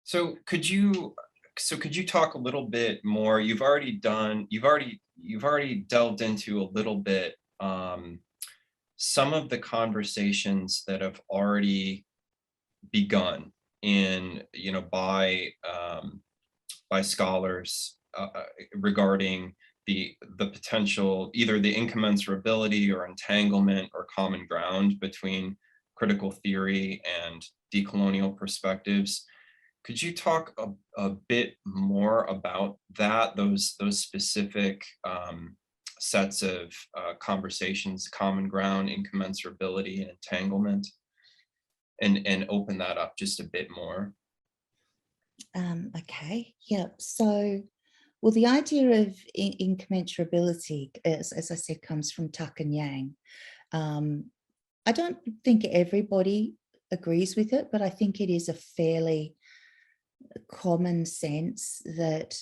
So could you talk a little bit more? You've already delved into a little bit some of the conversations that have already begun in, by scholars regarding the potential, either the incommensurability or entanglement or common ground between critical theory and decolonial perspectives. Could you talk a bit more about that, those specific sets of conversations, common ground, incommensurability, and entanglement, and open that up just a bit more? Okay, yeah. So, well, the idea of incommensurability, as I said, comes from Tuck and Yang. I don't think everybody agrees with it, but I think it is a fairly common sense that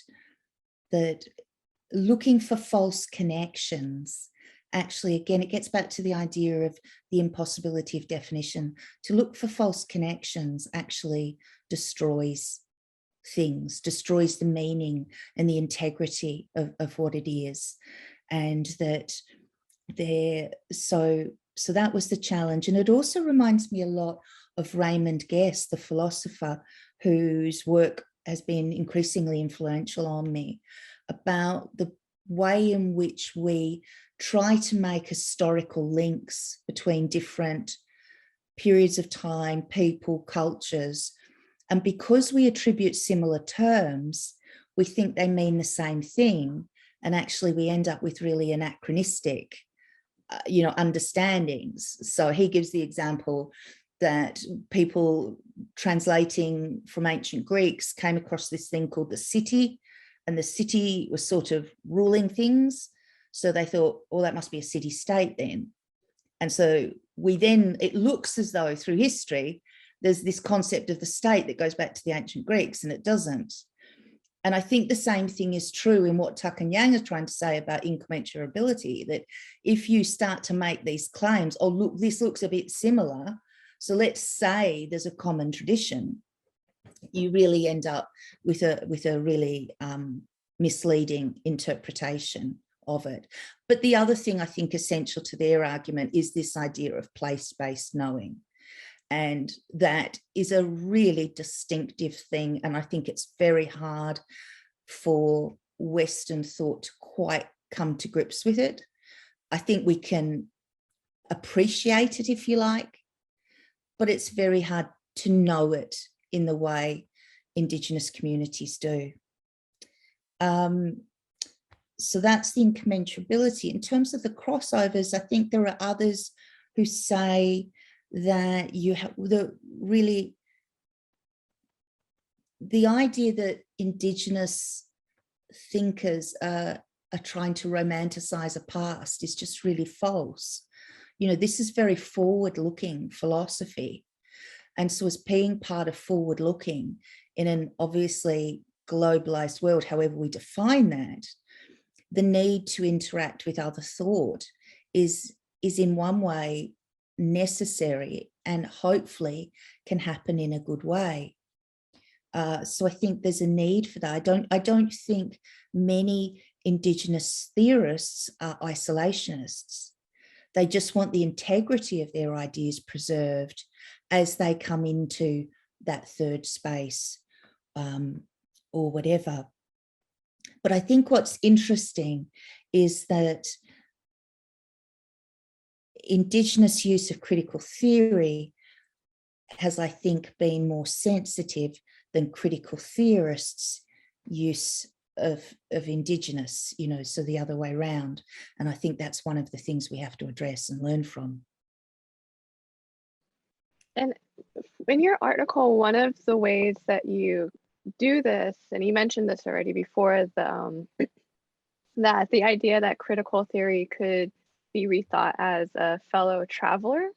looking for false connections, actually, again, it gets back to the idea of the impossibility of definition. To look for false connections actually destroys things, destroys the meaning and the integrity of what it is. And that so that was the challenge. And it also reminds me a lot of Raymond Guest, the philosopher, whose work has been increasingly influential on me, about the way in which we try to make historical links between different periods of time, people, cultures. And because we attribute similar terms, we think they mean the same thing. And actually we end up with really anachronistic, understandings. So he gives the example that people translating from ancient Greeks came across this thing called the city, and the city was sort of ruling things. So they thought, well, that must be a city state then. And so it looks as though through history, there's this concept of the state that goes back to the ancient Greeks, and it doesn't. And I think the same thing is true in what Tuck and Yang are trying to say about incommensurability, that if you start to make these claims, oh, look, this looks a bit similar, so let's say there's a common tradition, you really end up with a really misleading interpretation of it. But the other thing I think essential to their argument is this idea of place-based knowing. And that is a really distinctive thing. And I think it's very hard for Western thought to quite come to grips with it. I think we can appreciate it, if you like, but it's very hard to know it in the way Indigenous communities do. So that's the incommensurability. In terms of the crossovers, I think there are others who say that you have the idea that Indigenous thinkers are trying to romanticize a past is just really false. This is very forward-looking philosophy. And so as being part of forward-looking in an obviously globalized world, however we define that, the need to interact with other thought is in one way necessary and hopefully can happen in a good way. So I think there's a need for that. I don't think many Indigenous theorists are isolationists. They just want the integrity of their ideas preserved as they come into that third space or whatever. But I think what's interesting is that Indigenous use of critical theory has, I think, been more sensitive than critical theorists' use of Indigenous, so the other way around. And I think that's one of the things we have to address and learn from. And in your article, one of the ways that you do this, and you mentioned this already before, that the idea that critical theory could be rethought as a fellow traveler,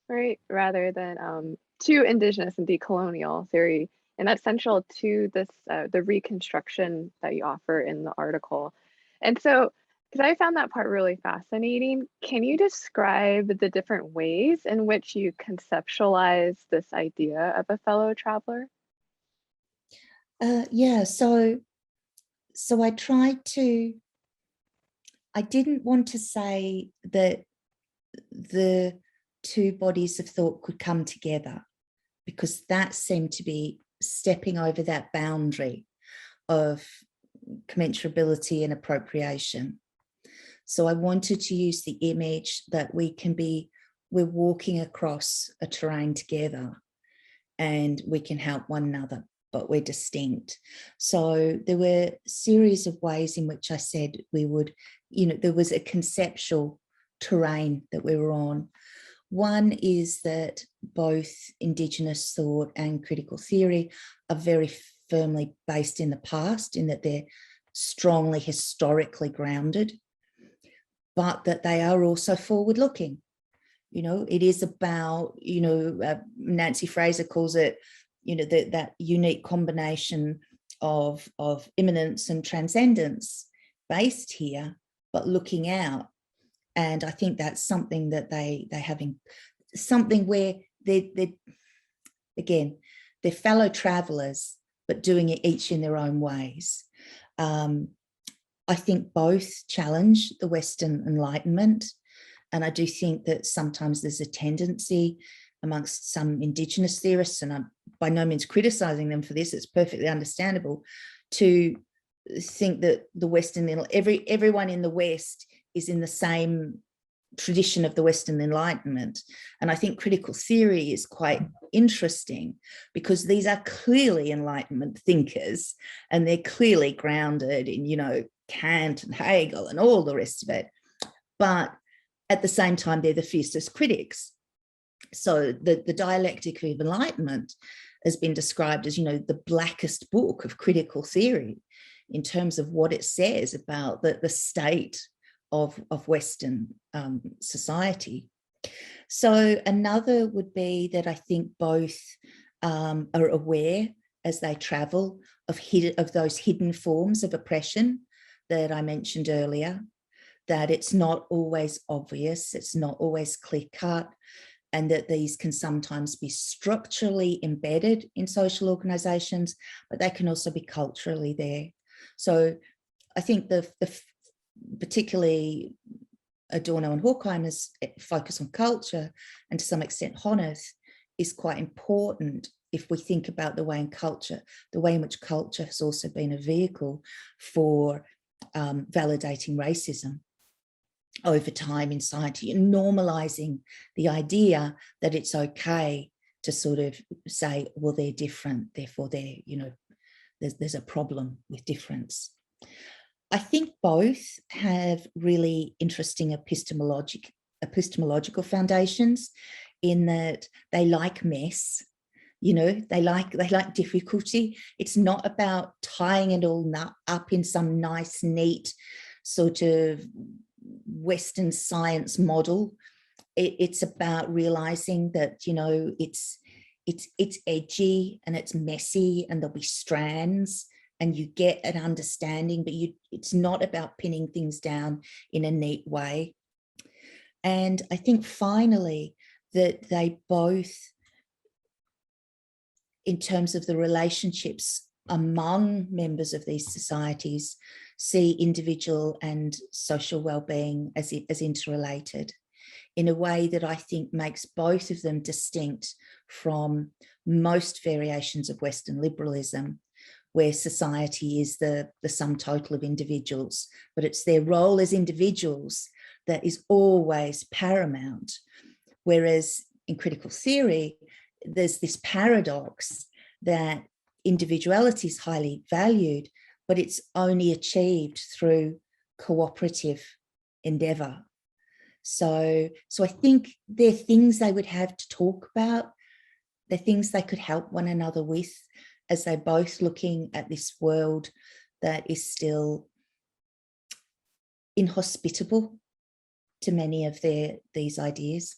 right, rather than to Indigenous and decolonial theory. And that's central to this, the reconstruction that you offer in the article. And so, because I found that part really fascinating, can you describe the different ways in which you conceptualize this idea of a fellow traveler? Yeah, so I didn't want to say that the two bodies of thought could come together, because that seemed to be stepping over that boundary of commensurability and appropriation. So I wanted to use the image that we're walking across a terrain together and we can help one another, but we're distinct. So there were a series of ways in which I said we would, there was a conceptual terrain that we were on. One is that both Indigenous thought and critical theory are very firmly based in the past, in that they're strongly historically grounded, but that they are also forward-looking. It is about, Nancy Fraser calls it, that unique combination of immanence and transcendence based here, but looking out. And I think that's something that they having something where they're fellow travelers, but doing it each in their own ways. I think both challenge the Western Enlightenment. And I do think that sometimes there's a tendency amongst some Indigenous theorists, and I'm by no means criticizing them for this, it's perfectly understandable, to think that the Western, everyone in the West is in the same tradition of the Western Enlightenment. And I think critical theory is quite interesting, because these are clearly Enlightenment thinkers, and they're clearly grounded in, Kant and Hegel and all the rest of it. But at the same time, they're the fiercest critics. So the dialectic of Enlightenment has been described as, the blackest book of critical theory in terms of what it says about the state of Western society. So another would be that I think both are aware, as they travel, of those hidden forms of oppression that I mentioned earlier, that it's not always obvious, it's not always clear-cut, and that these can sometimes be structurally embedded in social organisations, but they can also be culturally there. So I think the particularly Adorno and Horkheimer's focus on culture, and to some extent Honneth, is quite important if we think about the way in which culture has also been a vehicle for validating racism over time in society, and normalizing the idea that it's okay to sort of say, well, they're different, therefore they're, there's a problem with difference. I think both have really interesting epistemological foundations, in that they like mess, they like difficulty. It's not about tying it all up in some nice, neat sort of Western science model. It's about realizing that, it's edgy and it's messy, and there'll be strands, and you get an understanding, but it's not about pinning things down in a neat way. And I think finally that they both, in terms of the relationships among members of these societies, see individual and social well-being as interrelated, in a way that I think makes both of them distinct from most variations of Western liberalism, where society is the sum total of individuals, but it's their role as individuals that is always paramount. Whereas in critical theory, there's this paradox that individuality is highly valued, but it's only achieved through cooperative endeavor. So I think they're things they would have to talk about. They're things they could help one another with, as they're both looking at this world that is still inhospitable to many of these ideas.